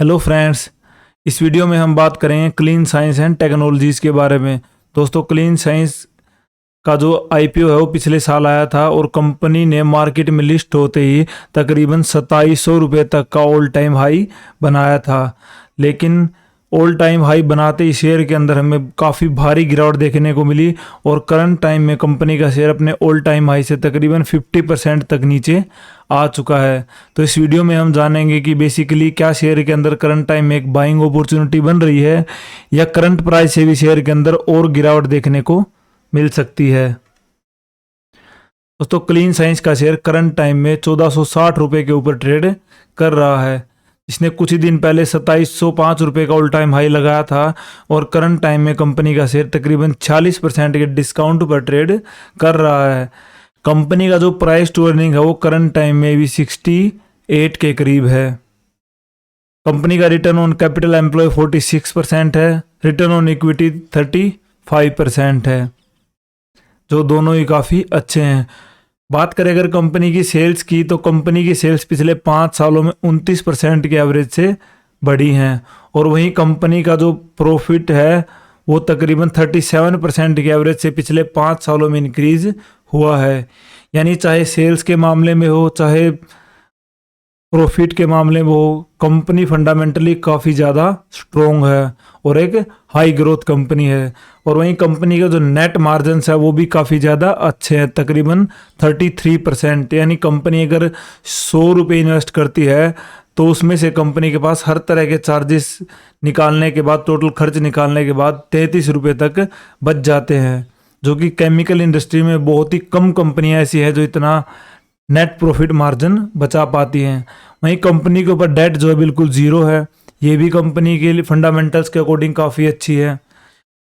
Hello friends, इस video में हम बात करेंगे क्लीन साइंस एंड टेक्नोलॉजीज़ के बारे में। दोस्तों, क्लीन साइंस का जो आईपीओ है वो पिछले साल आया था और कंपनी ने मार्केट में लिस्ट होते ही तकरीबन 2700 रुपये तक का ऑल टाइम हाई बनाया था। लेकिन ऑल टाइम हाई बनाते ही शेयर के अंदर हमें काफ़ी भारी गिरावट देखने को मिली और करंट टाइम में कंपनी का शेयर अपने ऑल टाइम हाई से तकरीबन 50% तक नीचे आ चुका है। तो इस वीडियो में हम जानेंगे कि बेसिकली क्या शेयर के अंदर करंट टाइम में एक बाइंग अपॉर्चुनिटी बन रही है या करंट प्राइस से भी शेयर के अंदर और गिरावट देखने को मिल सकती है। दोस्तों, क्लीन साइंस का शेयर करंट टाइम में 1460 रुपये के ऊपर ट्रेड कर रहा है। इसने कुछ ही दिन पहले 2705 रुपये का ऑल टाइम हाई लगाया था और करंट टाइम में कंपनी का शेयर तकरीबन 46% के डिस्काउंट पर ट्रेड कर रहा है। कंपनी का जो प्राइस टू अर्निंग है वो करंट टाइम में भी 68 के करीब है। कंपनी का रिटर्न ऑन कैपिटल एम्प्लॉय 46% है, रिटर्न ऑन इक्विटी 35% है, जो दोनों ही काफ़ी अच्छे हैं। बात करें अगर कंपनी की सेल्स की, तो कंपनी की सेल्स पिछले 5 सालों में 29% के एवरेज से बढ़ी हैं और वहीं कंपनी का जो प्रॉफिट है वो तकरीबन 37% के एवरेज से पिछले 5 सालों में इंक्रीज हुआ है। यानी चाहे सेल्स के मामले में हो चाहे प्रॉफिट के मामले में हो, कंपनी फंडामेंटली काफ़ी ज़्यादा स्ट्रोंग है और एक हाई ग्रोथ कंपनी है। और वहीं कंपनी का जो नेट मार्जिन्स है वो भी काफ़ी ज़्यादा अच्छे हैं, तकरीबन 33%। यानी कंपनी अगर 100 रुपये इन्वेस्ट करती है तो उसमें से कंपनी के पास हर तरह के चार्जेस निकालने के बाद, टोटल खर्च निकालने के बाद 33 रुपये तक बच जाते हैं, जो कि केमिकल इंडस्ट्री में बहुत ही कम कंपनियां ऐसी है जो इतना नेट प्रॉफिट मार्जिन बचा पाती हैं। वहीं कंपनी के ऊपर डेट जो है बिल्कुल ज़ीरो है, ये भी कंपनी के लिए फंडामेंटल्स के अकॉर्डिंग काफ़ी अच्छी है।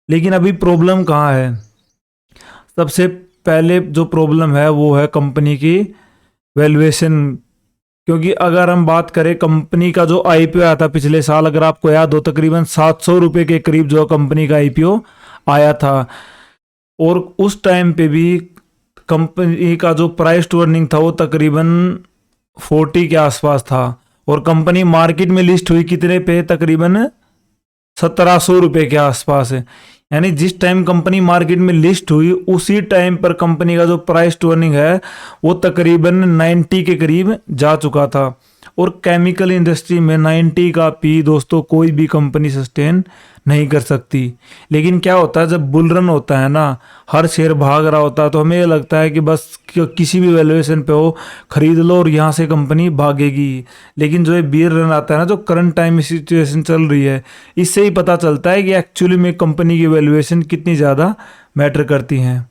लेकिन अभी प्रॉब्लम कहाँ है? सबसे पहले जो प्रॉब्लम है वो है कंपनी की वैल्यूएशन। क्योंकि अगर हम बात करें कंपनी का जो आईपीओ आया था पिछले साल, अगर आपको याद हो, तकरीबन 700 रुपये के करीब जो कंपनी का आईपीओ आया था और उस टाइम पे भी कंपनी का जो प्राइस टू अर्निंग था वो तकरीबन 40 के आसपास था और कंपनी मार्केट में लिस्ट हुई कितने पे? तकरीबन 1700 रुपये के आसपास है। यानी जिस टाइम कंपनी मार्केट में लिस्ट हुई उसी टाइम पर कंपनी का जो प्राइस टू अर्निंग है वो तकरीबन 90 के करीब जा चुका था। और केमिकल इंडस्ट्री में 90 का पी दोस्तों कोई भी कंपनी सस्टेन नहीं कर सकती। लेकिन क्या होता है, जब बुल रन होता है ना, हर शेयर भाग रहा होता है, तो हमें ये लगता है कि बस किसी भी वैल्यूएशन पे हो खरीद लो और यहाँ से कंपनी भागेगी। लेकिन जो ये बियर रन आता है ना, जो करंट टाइम में सिचुएशन चल रही है, इससे ही पता चलता है कि एक्चुअली में कंपनी की वैल्यूएशन कितनी ज़्यादा मैटर करती हैं।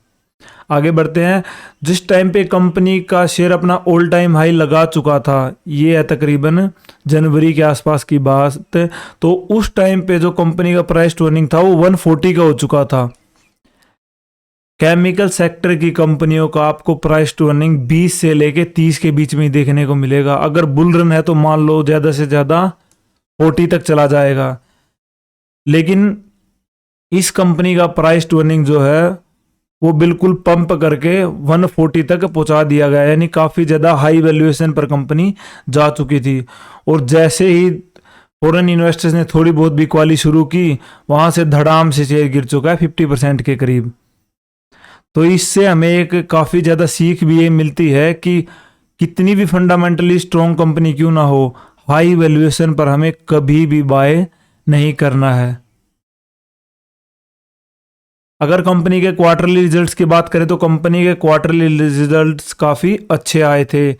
आगे बढ़ते हैं। जिस टाइम पे कंपनी का शेयर अपना ऑल टाइम हाई लगा चुका था, ये है तकरीबन जनवरी के आसपास की बात, तो उस टाइम पे जो कंपनी का प्राइस टू अर्निंग था वो 140 का हो चुका था। केमिकल सेक्टर की कंपनियों का आपको प्राइस टू अर्निंग 20 से लेके 30 के बीच में ही देखने को मिलेगा। अगर बुल रन है तो मान लो ज़्यादा से ज़्यादा 40 तक चला जाएगा। लेकिन इस कंपनी का प्राइस टू अर्निंग जो है वो बिल्कुल पंप करके 140 तक पहुंचा दिया गया, यानी काफ़ी ज़्यादा हाई वैल्यूएशन पर कंपनी जा चुकी थी। और जैसे ही फॉरेन इन्वेस्टर्स ने थोड़ी बहुत बिकवाली शुरू की, वहाँ से धड़ाम से शेयर गिर चुका है 50% के करीब। तो इससे हमें एक काफ़ी ज़्यादा सीख भी ये मिलती है कि कितनी भी फंडामेंटली स्ट्रॉन्ग कंपनी क्यों ना हो, हाई वैल्यूएशन पर हमें कभी भी बाय नहीं करना है। अगर कंपनी के क्वार्टरली रिजल्ट्स की बात करें तो कंपनी के क्वार्टरली रिजल्ट्स काफ़ी अच्छे आए थे।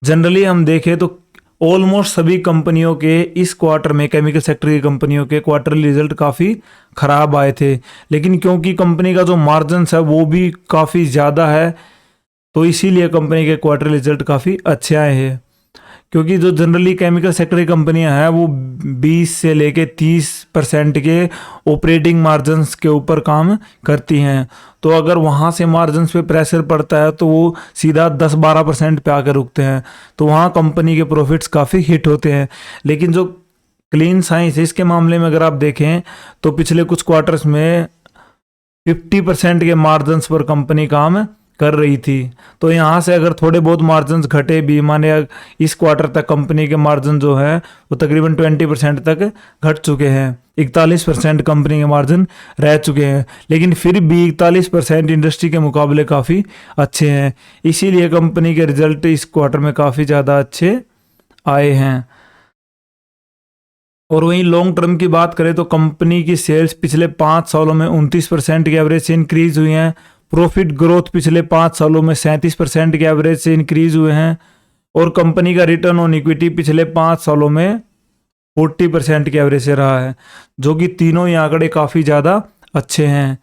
जनरली हम देखें तो ऑलमोस्ट सभी कंपनियों के इस क्वार्टर में, केमिकल सेक्टर की कंपनियों के क्वार्टरली रिजल्ट काफ़ी ख़राब आए थे। लेकिन क्योंकि कंपनी का जो मार्जिन्स है वो भी काफ़ी ज़्यादा है, तो इसीलिए कंपनी के क्वार्टरली रिजल्ट काफ़ी अच्छे आए हैं। क्योंकि जो जनरली केमिकल सेक्टर की कंपनियां हैं वो 20 से लेके 30% के ऑपरेटिंग मार्जिन्स के ऊपर काम करती हैं। तो अगर वहाँ से मार्जिन्स पे प्रेशर पड़ता है तो वो सीधा 10-12% पे आकर रुकते हैं, तो वहाँ कंपनी के प्रॉफिट्स काफ़ी हिट होते हैं। लेकिन जो क्लीन साइंस है इसके मामले में अगर आप देखें तो पिछले कुछ क्वार्टर्स में 50% के मार्जिन्स पर कंपनी काम कर रही थी। तो यहाँ से अगर थोड़े बहुत मार्जिन घटे भी, माने इस क्वार्टर तक कंपनी के मार्जिन जो है वो तकरीबन 20% तक घट चुके हैं, 41% कंपनी के मार्जिन रह चुके हैं, लेकिन फिर भी 41% इंडस्ट्री के मुकाबले काफ़ी अच्छे हैं। इसीलिए कंपनी के रिजल्ट इस क्वार्टर में काफ़ी ज़्यादा अच्छे आए हैं। और वहीं लॉन्ग टर्म की बात करें तो कंपनी की सेल्स पिछले 5 सालों में 29% के एवरेज से इंक्रीज हुई हैं। प्रॉफिट ग्रोथ पिछले 5 सालों में 37% के एवरेज से इंक्रीज हुए हैं। और कंपनी का रिटर्न ऑन इक्विटी पिछले 5 सालों में 40% के एवरेज से रहा है, जो कि तीनों ही आंकड़े काफ़ी ज़्यादा अच्छे हैं।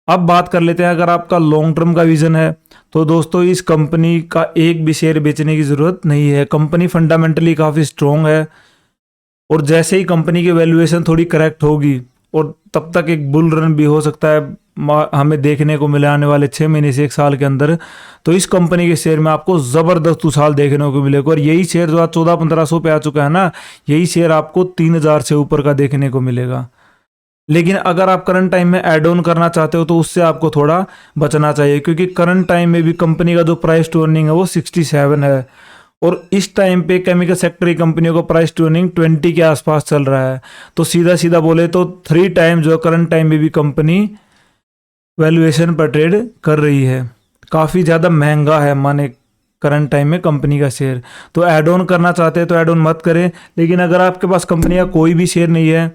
अब बात कर लेते हैं, अगर आपका लॉन्ग टर्म का विजन है तो दोस्तों इस कंपनी का एक भी शेयर बेचने की ज़रूरत नहीं है। कंपनी फंडामेंटली काफ़ी स्ट्रॉन्ग है, और जैसे ही कंपनी की वैल्यूएशन थोड़ी करेक्ट होगी और तब तक एक बुल रन भी हो सकता है हमें देखने को मिले आने वाले 6 महीने से 1 साल के अंदर, तो इस कंपनी के शेयर में आपको ज़बरदस्त उछाल देखने को मिलेगा। और यही शेयर जो आज 1400-1500 पे आ चुका है ना, यही शेयर आपको 3000 से ऊपर का देखने को मिलेगा। लेकिन अगर आप करंट टाइम में ऐड ऑन करना चाहते हो तो उससे आपको थोड़ा बचना चाहिए, क्योंकि करंट टाइम में भी कंपनी का जो प्राइस टू अर्निंग है वो 67 है, और इस टाइम पे केमिकल सेक्टर की कंपनियों का प्राइस टू अर्निंग 20 के आसपास चल रहा है। तो सीधा सीधा बोले तो 3 टाइम जो करंट टाइम में भी कंपनी वैल्यूएशन पर ट्रेड कर रही है। काफ़ी ज़्यादा महंगा है माने करंट टाइम में कंपनी का शेयर। तो ऐड ऑन करना चाहते हैं तो ऐड ऑन मत करें, लेकिन अगर आपके पास कंपनी का कोई भी शेयर नहीं है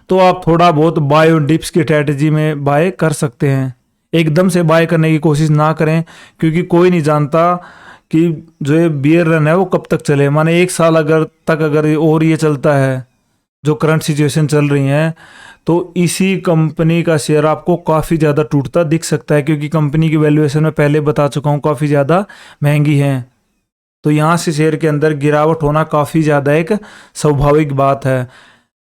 तो आप थोड़ा बहुत बाय और डिप्स की स्ट्रैटेजी में बाय कर सकते हैं। एकदम से बाय करने की कोशिश ना करें, क्योंकि कोई नहीं जानता कि जो ये बियर रन है वो कब तक चले। माने 1 साल अगर और ये चलता है जो करंट सिचुएशन चल रही है, तो इसी कंपनी का शेयर आपको काफ़ी ज़्यादा टूटता दिख सकता है, क्योंकि कंपनी की वैल्यूएशन में पहले बता चुका हूँ काफ़ी ज़्यादा महंगी है। तो यहाँ से शेयर के अंदर गिरावट होना काफ़ी ज़्यादा एक स्वाभाविक बात है।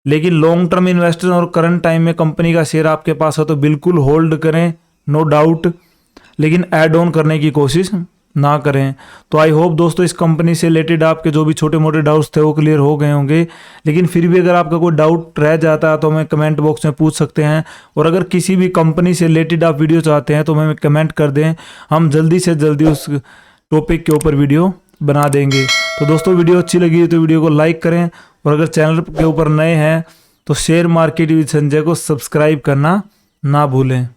लेकिन लॉन्ग टर्म इन्वेस्टर और करंट टाइम में कंपनी का शेयर आपके पास है तो बिल्कुल होल्ड करें, नो डाउट, लेकिन ऐड ऑन करने की कोशिश ना करें। तो आई होप दोस्तों इस कंपनी से रिलेटेड आपके जो भी छोटे मोटे डाउट्स थे वो क्लियर हो गए होंगे। लेकिन फिर भी अगर आपका कोई डाउट रह जाता है तो हमें कमेंट बॉक्स में पूछ सकते हैं, और अगर किसी भी कंपनी से रिलेटेड आप वीडियो चाहते हैं तो हमें कमेंट कर दें, हम जल्दी से जल्दी उस टॉपिक के ऊपर वीडियो बना देंगे। तो दोस्तों वीडियो अच्छी लगी तो वीडियो को लाइक करें, और अगर चैनल के ऊपर नए हैं तो शेयर मार्केट विद संजय को सब्सक्राइब करना ना भूलें।